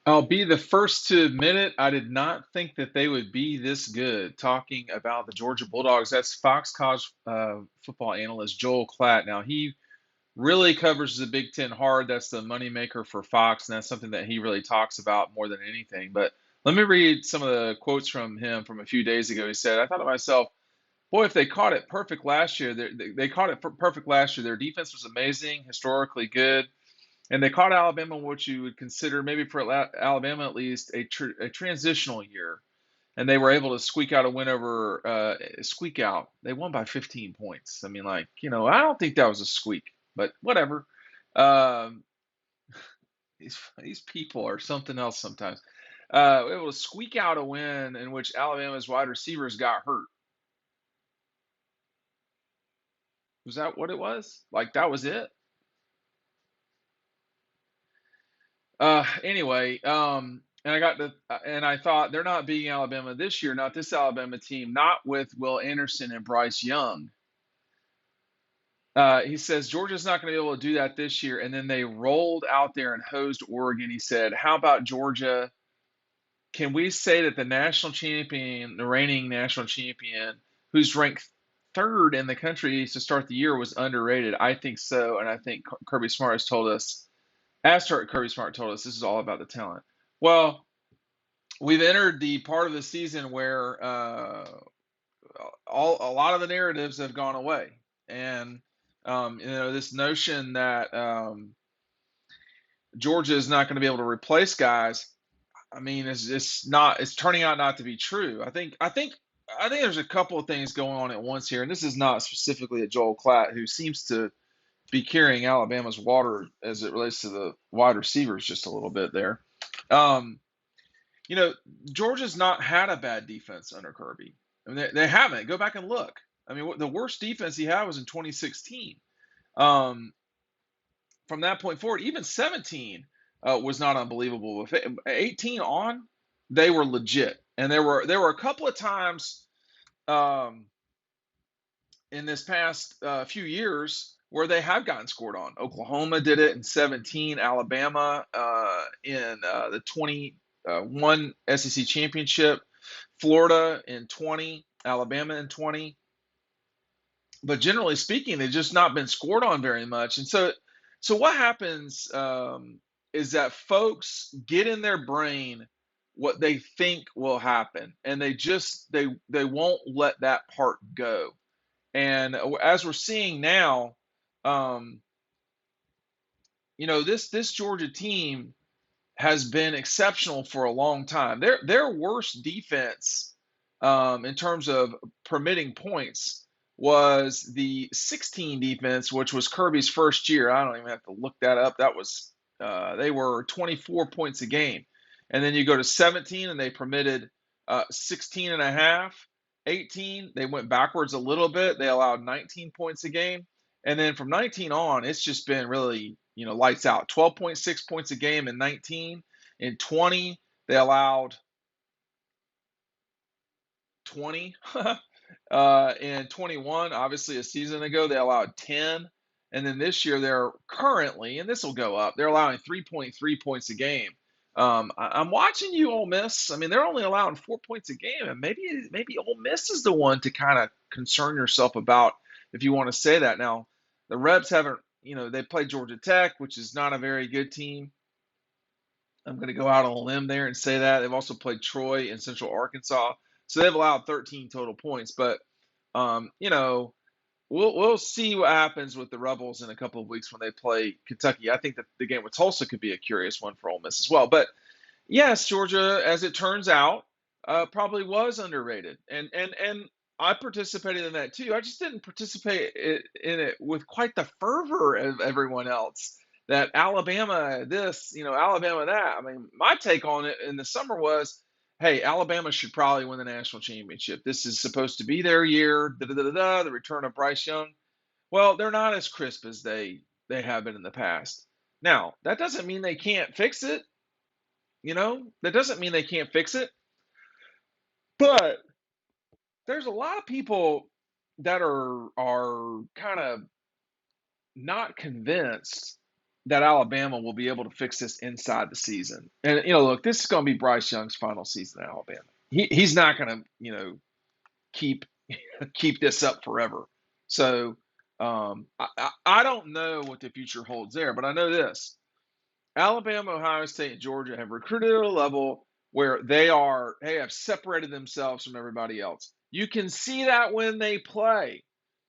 I'll be the first to admit it. I did not think that they would be this good. Talking about the Georgia Bulldogs, that's Fox College football analyst Joel Klatt. Now he really covers the Big Ten hard. That's the moneymaker for Fox, and that's something that he really talks about more than anything. But let me read some of the quotes from him from a few days ago. He said, "I thought to myself, boy, if they caught it perfect last year, they caught it perfect last year. Their defense was amazing, historically good." And they caught Alabama, what you would consider maybe for Alabama at least a transitional year, and they were able to squeak out a win over squeak out. They won by 15 points. I mean, like I don't think that was a squeak, but whatever. Um, these people are something else sometimes. Able to squeak out a win in which Alabama's wide receivers got hurt. Was that what it was? Like that was it? Anyway, and I thought they're not beating Alabama this year, not this Alabama team, not with Will Anderson and Bryce Young. He says Georgia's not going to be able to do that this year, and then they rolled out there and hosed Oregon. He said, "How about Georgia? Can we say that the national champion, the reigning national champion, who's ranked third in the country to start the year, was underrated?" I think so, and I think Kirby Smart has told us. Kirby Smart told us, this is all about the talent. Well, we've entered the part of the season where a lot of the narratives have gone away, and this notion that Georgia is not going to be able to replace guys. I mean, it's turning out not to be true. I think there's a couple of things going on at once here, and this is not specifically at Joel Klatt, who seems to be carrying Alabama's water as it relates to the wide receivers just a little bit there. Um, you know, Georgia's not had a bad defense under Kirby. I mean, they haven't. Go back and look. I mean, the worst defense he had was in 2016. Um, from that point forward, even 17 was not unbelievable. But 18 on, they were legit. And there were a couple of times um, in this past few years where they have gotten scored on. Oklahoma did it in 17, Alabama in the 21 SEC championship, Florida in 20, Alabama in 20. But generally speaking, they've just not been scored on very much. And so what happens is that folks get in their brain what they think will happen, and they won't let that part go. And as we're seeing now, um, this Georgia team has been exceptional for a long time. Their worst defense in terms of permitting points was the 16 defense, which was Kirby's first year. I don't even have to look that up. That was they were 24 points a game, and then you go to 17 and they permitted 16 and a half. 18 they went backwards a little bit. They allowed 19 points a game, and then from 19 on, it's just been really lights out. 12.6 points a game in 19. In 20, they allowed 20. In 21, obviously a season ago, they allowed 10. And then this year, they're currently, and this will go up, they're allowing 3.3 points a game. I'm watching you, Ole Miss. I mean, they're only allowing 4 points a game, and maybe Ole Miss is the one to kind of concern yourself about if you want to say that. Now, the Rebs haven't, they played Georgia Tech, which is not a very good team. I'm going to go out on a limb there and say that. They've also played Troy and Central Arkansas. So they've allowed 13 total points. But, um, you know, we'll see what happens with the Rebels in a couple of weeks when they play Kentucky. I think that the game with Tulsa could be a curious one for Ole Miss as well. But yes, Georgia, as it turns out, probably was underrated. And I participated in that too. I just didn't participate in it with quite the fervor of everyone else. That Alabama this, Alabama that. I mean, my take on it in the summer was, hey, Alabama should probably win the national championship. This is supposed to be their year. Da da da da. The return of Bryce Young. Well, they're not as crisp as they have been in the past. Now, that doesn't mean they can't fix it. That doesn't mean they can't fix it. But there's a lot of people that are kind of not convinced that Alabama will be able to fix this inside the season. And look, this is going to be Bryce Young's final season at Alabama. He's not going to keep keep this up forever. So I don't know what the future holds there, but I know this: Alabama, Ohio State, and Georgia have recruited at a level where they have separated themselves from everybody else. You can see that when they play.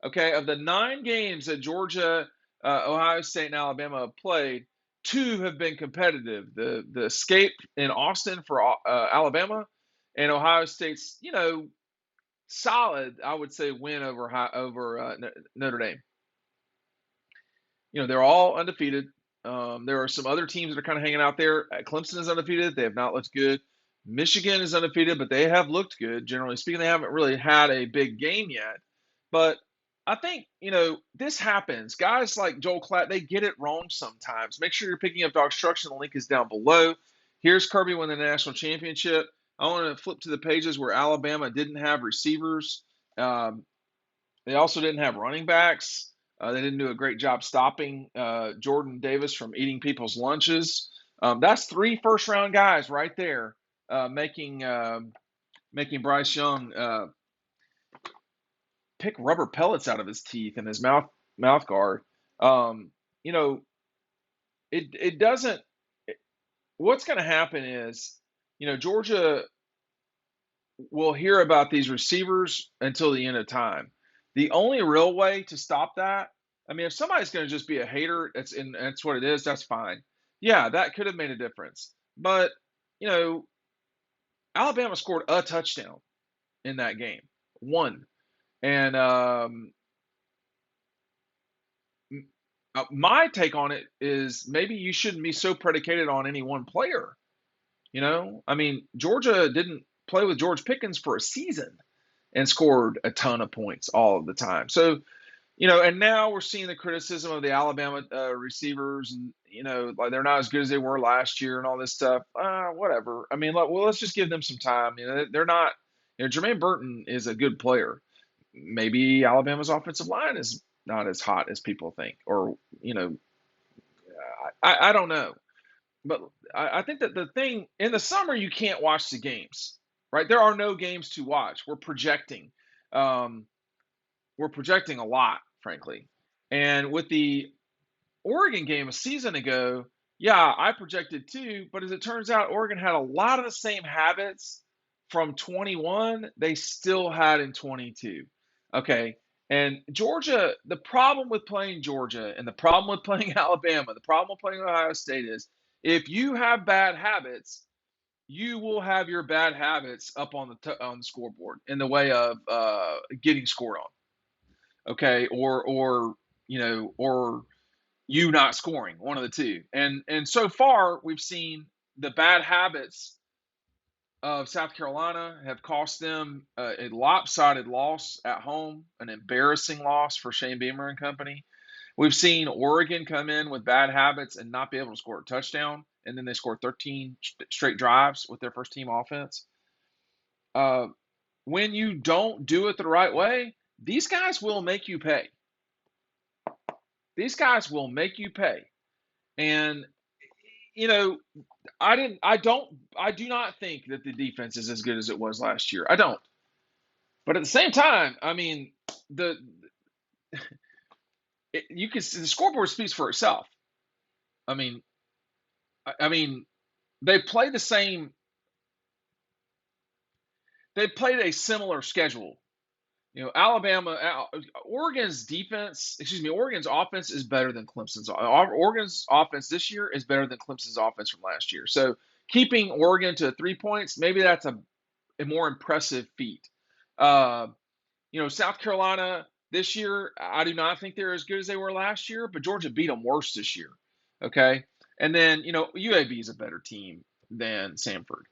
Okay, of the 9 games that Georgia, Ohio State, and Alabama have played, 2 have been competitive. The escape in Austin for Alabama, and Ohio State's solid, I would say, win over Notre Dame. They're all undefeated. There are some other teams that are kind of hanging out there. Clemson is undefeated. They have not looked good. Michigan is undefeated, but they have looked good. Generally speaking, they haven't really had a big game yet. But I think, this happens. Guys like Joel Klatt, they get it wrong sometimes. Make sure you're picking up DAWGSTRUCTION. The link is down below. Here's Kirby winning the national championship. I want to flip to the pages where Alabama didn't have receivers. They also didn't have running backs. They didn't do a great job stopping Jordan Davis from eating people's lunches. That's 3 first-round guys right there, making Bryce Young pick rubber pellets out of his teeth and his mouth guard. It doesn't. What's going to happen is, Georgia will hear about these receivers until the end of time. The only real way to stop that, if somebody's going to just be a hater, that's what it is, that's fine. Yeah, that could have made a difference. But, Alabama scored a touchdown in that game. 1. And my take on it is maybe you shouldn't be so predicated on any one player. Georgia didn't play with George Pickens for a season and scored a ton of points all of the time. So, and now we're seeing the criticism of the Alabama receivers, and like they're not as good as they were last year and all this stuff. Whatever. Let's just give them some time. They're not. Jermaine Burton is a good player. Maybe Alabama's offensive line is not as hot as people think, or I don't know. But I think that the thing in the summer, you can't watch the games, right? There are no games to watch. We're projecting. We're projecting a lot, frankly. And with the Oregon game a season ago, yeah, I projected too. But as it turns out, Oregon had a lot of the same habits from 21 they still had in 22. Okay. And Georgia, the problem with playing Georgia and the problem with playing Alabama, the problem with playing Ohio State is if you have bad habits, you will have your bad habits up on the scoreboard in the way of getting scored on. Okay, or you not scoring, one of the two. And so far we've seen the bad habits of South Carolina have cost them a lopsided loss at home, an embarrassing loss for Shane Beamer and company. We've seen Oregon come in with bad habits and not be able to score a touchdown, and then they scored 13 straight drives with their first team offense. When you don't do it the right way, these guys will make you pay. These guys will make you pay. And I do not think that the defense is as good as it was last year. I don't. But at the same time, you can see the scoreboard speaks for itself. They play the same. They played a similar schedule. Oregon's offense is better than Clemson's. Oregon's offense this year is better than Clemson's offense from last year. So keeping Oregon to 3 points, maybe that's a more impressive feat. South Carolina this year, I do not think they're as good as they were last year, but Georgia beat them worse this year. Okay. And then, UAB is a better team than Samford.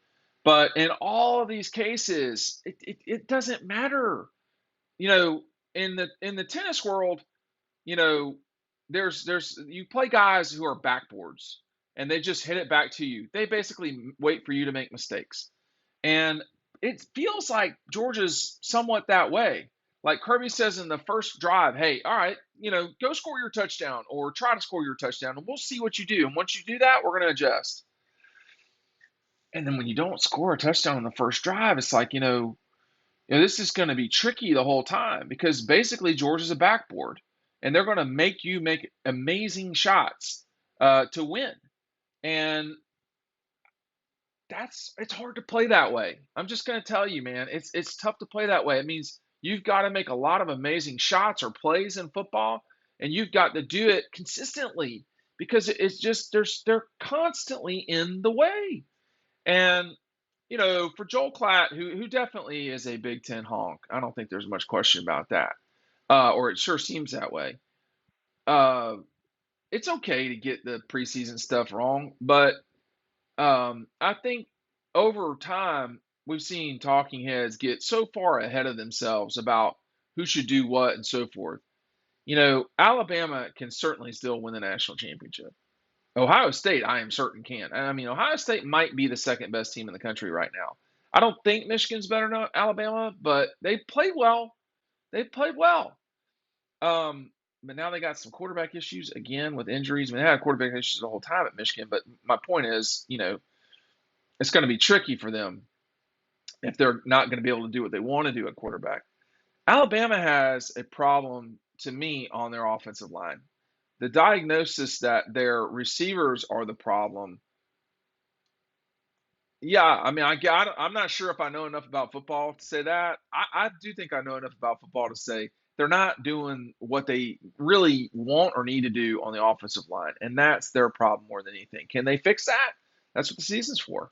But in all of these cases, it doesn't matter. In the tennis world, there's you play guys who are backboards and they just hit it back to you. They basically wait for you to make mistakes. And it feels like Georgia's somewhat that way. Like Kirby says in the first drive, hey, all right, go score your touchdown or try to score your touchdown, and we'll see what you do. And once you do that, we're going to adjust. And then when you don't score a touchdown on the first drive, it's like, this is going to be tricky the whole time because basically Georgia's a backboard, and they're going to make you make amazing shots to win. And it's hard to play that way. I'm just going to tell you, man, it's tough to play that way. It means you've got to make a lot of amazing shots or plays in football, and you've got to do it consistently because it's just they're constantly in the way. And for Joel Klatt, who definitely is a Big Ten honk, I don't think there's much question about that, or it sure seems that way. It's okay to get the preseason stuff wrong, but I think over time we've seen talking heads get so far ahead of themselves about who should do what and so forth. Alabama can certainly still win the national championship. Ohio State, I am certain can. I mean, Ohio State might be the second best team in the country right now. I don't think Michigan's better than Alabama, but they played well. They played well. But now they got some quarterback issues again with injuries. I mean, they had quarterback issues the whole time at Michigan. But my point is, it's going to be tricky for them if they're not going to be able to do what they want to do at quarterback. Alabama has a problem to me on their offensive line. The diagnosis that their receivers are the problem. Yeah, I mean, I'm not sure if I know enough about football to say that. I do think I know enough about football to say they're not doing what they really want or need to do on the offensive line, and that's their problem more than anything. Can they fix that? That's what the season's for.